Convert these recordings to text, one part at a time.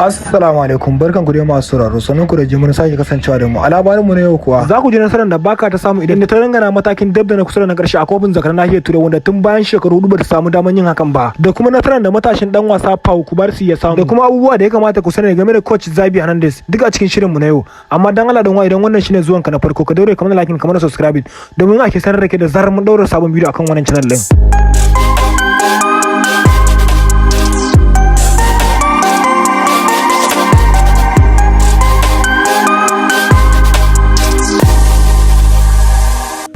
Assalamu alaikum, barkan ku da masu sauraro, sannan ku da jimin sake kasancewa da mu. A labarin mu na yau kuwa za ku ji nasarar da baka ta samu idan ta dangana matakin dab da na kusa da na karshe a kofin zakar nahiyar Turai wanda tun bayan shekaru 4 ba ta samu daman yin hakan ba, da kuma nasarar da matashin dan wasa Pau Kubarsi ya samu, da kuma abubuwa da ya kamata ku sani game da coach Xabi Hernandez duk a cikin shirin mu na yau. Amma dan Allah dan wa idan wannan shine zuwan ka na farko ka daure kamar like kamar subscribe domin ake sanar da ke da zarar mun daura sabon bidiyo akan wannan channel din.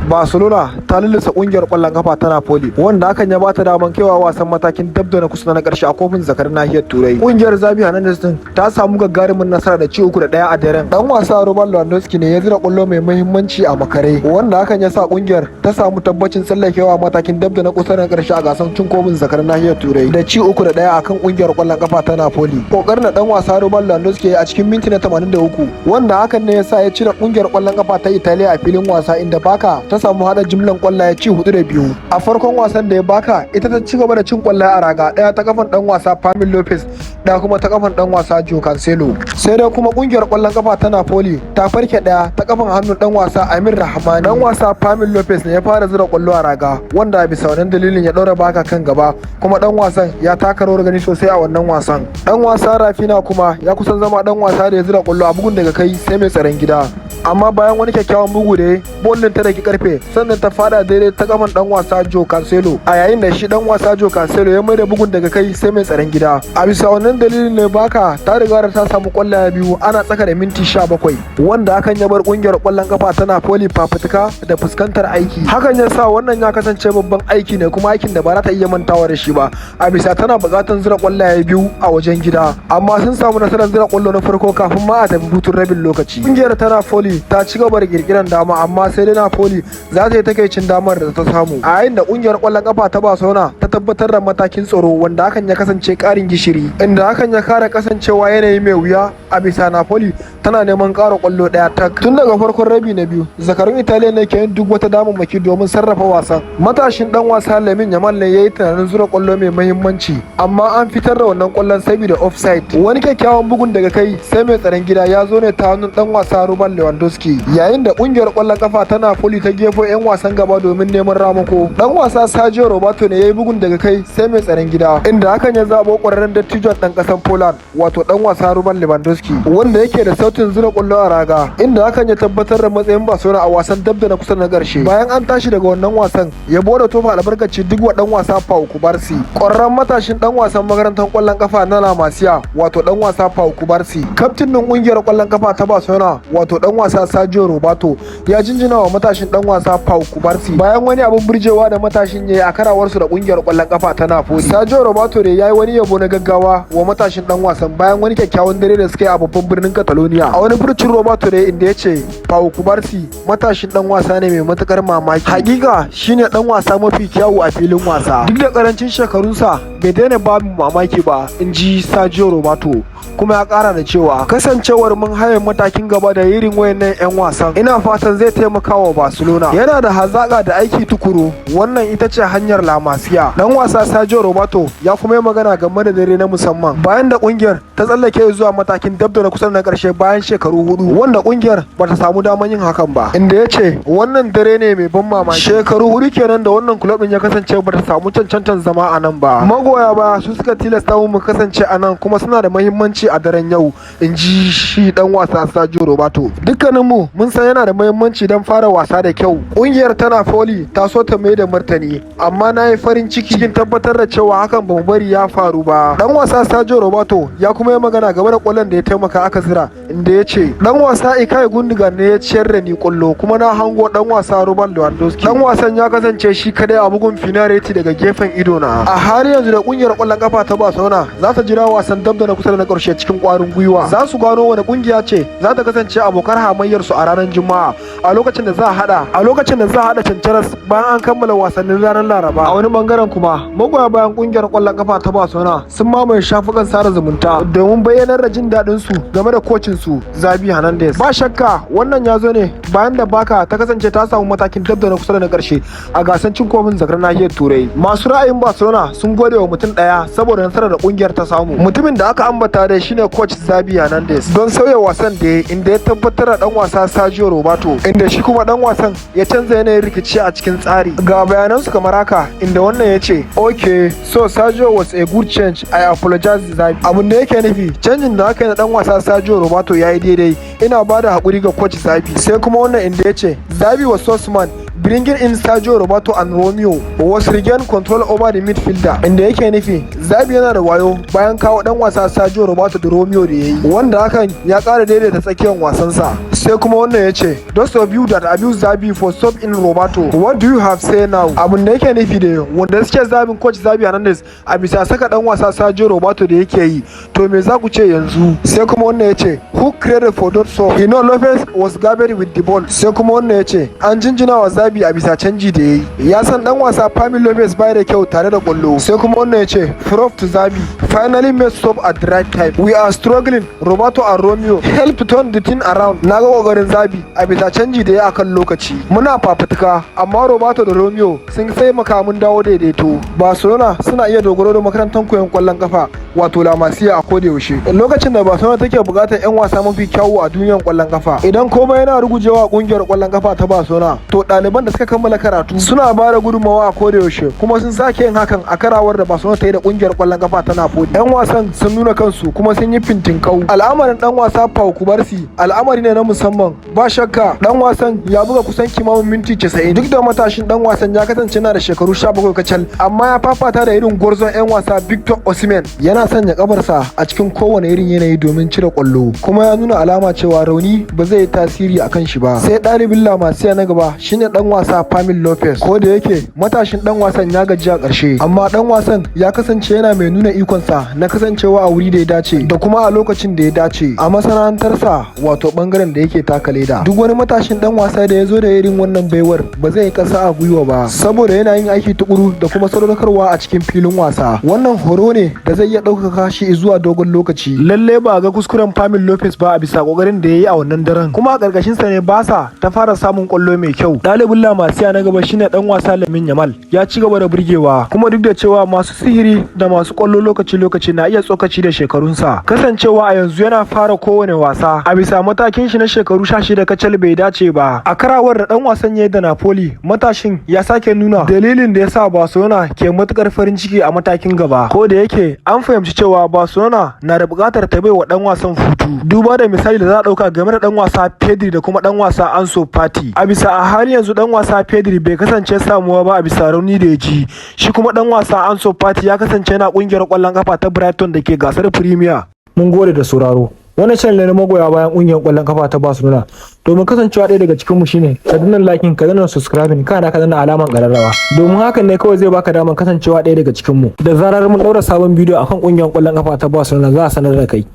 Barcelona ta lallasa kungiyar kwallon kafa ta Napoli wanda hakan ya bata daman kaiwa wasan matakin dab da na kusa na karshe a kofin zakar nahiyar Turai. Kungiyar Xabi Hernandez din ta samu gagarumin nasara da ci 3-1 a daren. Dan wasa Robert Lewandowski ne ya zira kwallo mai muhimmanci a makare wanda hakan ya sa kungiyar ta samu tabbacin tsallakewa matakin dab da na kusa na karshe a gasar cin kofin zakar nahiyar Turai da ci 3-1 akan kungiyar kwallon kafa ta Napoli. Kokarin da dan wasa Robert Lewandowski a cikin minti na 83 wanda hakan ne ya sa ya cire kungiyar kwallon kafa ta Italiya a filin wasa inda Baka ta samu hada jimlan kwallaye ci 4-2 a farkon wasan da ya Baka ita ta ci gaba da cin kwallaye a raga daya ta kafan dan wasa Fermin Lopez daya kuma ta kafan dan wasa Joe Cancelo. Sai dai kuma kungiyar kwallon kafa ta Napoli ta farke daya ta kafan hannun dan wasa Amir Rahman. Dan wasa Fermin Lopez ne ya fara zura kwallo a raga wanda bisa wannan dalilin ya daura Baka kan gaba kuma dan wasan ya taka rawar gani sosai a wannan wasan. Dan wasa Rafinha kuma ya kusan zama dan wasa da ya zura kwallo a bugun daga kai sai mai tsaron gida, amma bayan wani kyakkyawan bugu da bollin ta daki karfe sannan ta fada daidai ta kafan dan wasa Joe Cancelo, a yayin da shi dan wasa Joe Cancelo ya mai da bugun daga kai sai mai tsaron gida. A bisa wannan dalilin ne Baka ta riga da ta samu kwallaye biyu ana tsaka da minti 17 wanda hakan ya bar kungiyar kwallon kafa ta Napoli fafutuka da fuskantar aiki. Hakan ya sa wannan ya kasance babban aiki ne kuma aikin da ba za ta iya mantawa da shi ba, a bisa tana buƙatar zira kwallaye biyu a wajen gida, amma sun samu nasarar zira kwallo na farko kafin ma a tafi hutun rabin lokaci. Kungiyar ta Napoli ta ci gaba da kirkiran dama amma sai dai Napoli za ta yi takaicin damar da ta samu, a yayin da kungiyar kwallon kafa ta Barcelona ta tabbatar da matakin tsaro wanda hakan ya kasance karin gishiri, inda hakan ya kara kasancewa yanayi mai wuya a bisa Napoli tana neman ƙara kwallo daya tak. Tun daga farkon rabi na biyu zakarun Italiya ne ke yin duk wata damammaki domin sarrafa wasan. Matashin dan wasa Lamine Yamal ne yayi tunanin zura kwallo mai muhimmanci amma an fitar da wannan kwallon saboda offside. Wani kyakkyawan bugun daga kai sai mai tsaron gida ya zo ne ta hannun dan wasa Robert Lewandowski, yayin da kungiyar kwallon kafa ta Napoli ta gefo 'yan wasan gaba domin neman ramako. Dan wasa Sergio Roberto ne yayi bugun daga kai sai mai tsaron gida, inda hakan ya zabo kwararren dattijon dan kasan Poland wato dan wasa Robert Lewandowski wanda yake da sautin zura kwallo a raga, inda hakan ya tabbatar da matsayin Barcelona a wasan dab da na kusa na karshe. Bayan an tashi daga wannan wasan ya bude tofa albarkaci duk wa dan wasa Pau Kubarsi. Kwararren matashin dan wasan makarantar kwallon kafa na La Masia wato dan wasa Pau Kubarsi, kaftin din kungiyar kwallon kafa ta Barcelona wato dan wasa Sergio Roberto ya jinjina wa matashin dan wasa Pau Kubarsi bayan wani abin burjewa da matashin yayi a karawarsu da kungiyar kwallon kafa ta Napoli. Sergio Roberto ne yayi wani yabo na gaggawa wa matashin dan wasan bayan wani kyakkyawan dare da suka yi a babban birnin Catalonia. A wani furcin Roberto ne inda ya ce Pau Kubarsi matashin dan wasa ne mai matukar mamaki, hakika shine dan wasa mafi kyawu a filin wasa duk da karancin shekarunsa bai daina babu mamaki ba, in ji Sergio Roberto. Kuma ya kara da cewa kasancewar mun haye matakin gaba da irin wayannan 'yan wasan ina fatan zai taimaka wa Barcelona. Yana da hazaka da aiki tukuru, wannan ita ce hanyar La Masia. Dan wasa Sergio Roberto ya kuma yi magana game da dare na musamman bayan da kungiyar ta tsallake zuwa matakin dab da na kusa na karshe bayan shekaru 4 wanda kungiyar bata samu daman yin hakan ba, inda ya ce wannan dare ne mai ban mamaki. Shekaru 4 kenan da wannan club din ya kasance bata samu cancantan zama a nan ba. Magoya ba su suka tilasta mu kasance a nan kuma suna da muhimmanci a daren yau, in ji shi dan wasa Sergio Roberto. Dukkaninmu mun san yana da muhimmanci don fara wasa da kyau. Kungiyar ta Napoli ta so ta mai da martani amma na yi farin ciki cikin tabbatar da cewa hakan ba mu bari ya faru ba. Dan wasa Sergio Roberto ya kuma yi magana game da kwallon da ya taimaka aka zira, inda ya ce dan wasa Ilkay Gundogan ne ya ciyar da ni kwallo kuma na hango dan wasa Robert Lewandowski. Dan wasan ya kasance shi kadai a bugun finareti daga gefen ido na. A har yanzu da kungiyar kwallon kafa ta Barcelona za ta jira wasan dab da na kusa da na karshe cikin kwarin gwiwa. Za su gano wani kungiya ce za ta kasance abokar hamayyar su a ranar Juma'a a lokacin da za a hada cancaras bayan an kammala wasannin ranar Laraba. A wani bangaren kuma magoya bayan kungiyar kwallon kafa ta Barcelona sun mamaye shafukan sada zumunta domin bayyanar da jin daɗin su game da kocin su Xavi Hernandez. Ba shakka wannan ya zo ne bayan da Barca ta kasance ta samu matakin dab da na kusa da na karshe a gasar cin kofin zakar nahiyar Turai. Masu ra'ayin Barcelona sun gode wa mutum ɗaya saboda nasarar da kungiyar ta samu. Mutumin da aka ambata da shine coach Xavi Hernandez don sauya wasan da inda ya tabbatar da dan wasa Sergio Roberto inda shi kuma dan wasan ya canza yanayin rikici a cikin tsari. Ga bayanan su kamar haka inda wannan ya ce okay so Sergio was a good change, I apologize Xavi. Abin da yake nufi canjin da aka yi na dan wasa Sergio Roberto yayi daidai, ina bada hakuri ga coach Xavi. Sai kuma wannan inda ya ce Xavi was so smart, bringing in Sergio Roberto and Romeo was regain control over the midfielder. Inda yake nufi Xavi yana da wayo bayan kawo dan wasa Sergio Roberto da Romeo da yayi, wanda hakan ya ƙara daidaita tsakiyar wasansa. Sai kuma wannan ya ce those of you that abuse Xavi for sub in Roberto, what do you have say now? Abin da yake nufi da wanda suke zabin coach Xavi Hernandez a bisa saka dan wasa Sergio Roberto da yake yi, to me za ku ce yanzu? Sai kuma wannan ya ce who created for that so? You know Lopez was garbage with the ball. Sai kuma wannan ya ce an jinjina wa Xavi a bisa canji da yayi, ya san dan wasa Pami Lopez bai da kyau tare da kwallo. Sai kuma wannan ya ce prof to Xavi finally made stop at the right time, we are struggling, Roberto and Romeo help turn the thing around. Na ga kokarin Xavi a bisa canji da yayi akan lokaci, muna fafutuka amma Roberto da Romeo sun sai makamun dawo daidaito. Barcelona suna iya dogaro da makarantar koyon kwallon kafa wato La Masia a koda yaushe. Lokacin da Barcelona take bukatar yan wasa mafi kyawu a duniyar kwallon kafa, idan komai yana rugujewa kungiyar kwallon kafa ta Barcelona, to ɗaliban da suka kammala karatu suna ba da gudunmawa a koda yaushe, kuma sun sake yin hakan a karawar da Barcelona ta yi da kungiyar kwallon kafa ta Napoli. Yan wasan sun nuna kansu kuma sun yi fintinkau. Al'amarin dan wasa Pau Kubarsi al'amari ne na musamman. Ba shakka dan wasan ya buga kusan kimanin minti 90, duk da matashin dan wasan ya kasance na da shekaru 17 kacal, amma ya fafata da irin gwarzon yan wasa Victor Osimhen. Yana sanya kafarsa a cikin kowane irin yanayi domin cire kwallo, kuma ya nuna alama cewa rauni ba zai yi tasiri akan shi ba. Sai ɗalibin La Masia na gaba shine dan wasa Pamil Lopez. Ko da yake matashin dan wasan ya gaji a ƙarshe, amma dan wasan ya kasance yana mai nuna ikonsa na kasancewa a wuri da ya dace da kuma a lokacin da ya dace a masana'antarsa wato bangaren da yake taka leda. Duk wani matashin dan wasa da ya zo da irin wannan baiwar ba zai yi ƙasa a gwiwa ba, saboda yana yin aiki tukuru da kuma sadaukarwa a cikin filin wasa. Wannan horo ne da zai iya ɗaukaka shi zuwa dogon lokaci. Lalle ba ga kuskuren Pamil Lopez ba a bisa kokarin da ya yi a wannan daren, kuma a ƙarƙashin sa ne Barca ta fara samun kwallo mai kyau. Ɗalibin La Masia na gaba shine dan wasa Lamine Yamal, ya ci gaba da burgewa, kuma duk da cewa masu sihiri da masu kwallo lokaci-lokaci na iya tsokaci da shekarunsa, kasancewa a yanzu yana fara kowane wasa a bisa matakin shi na shekaru 16 kacal bai dace ba. A karawar da dan wasan yayi da Napoli, matashin ya sake nuna dalilin da yasa Barcelona ke matukar farin ciki a matakin gaba. Ko da yake an fahimci cewa Barcelona na da buƙatar ta baiwa dan wasan hutu, duba da misali da za a dauka game da dan wasa Pedri da kuma dan wasa Ansu Fati. A bisa a har yanzu dan wasa Pedri bai kasance samuwa ba a bisa rauni da ya ji, shi kuma dan wasa Ansu Fati ya kasance na kungiyar kwallon kafa ta Brighton da ke gasar Premier. Mun gode da sauraro. Wannan channel ne na magoya bayan kungiyar kwallon kafa ta Barcelona. Domin kasancewa ɗaya daga cikin mu shine ka danna liking, ka danna subscribing, kana ka danna alamar ƙararrawa. Domin hakan ne kawai zai baka damar kasancewa ɗaya daga cikin mu. Da zarar mun ɗaura sabon bidiyo akan kungiyar kwallon kafa ta Barcelona za a sanar da kai.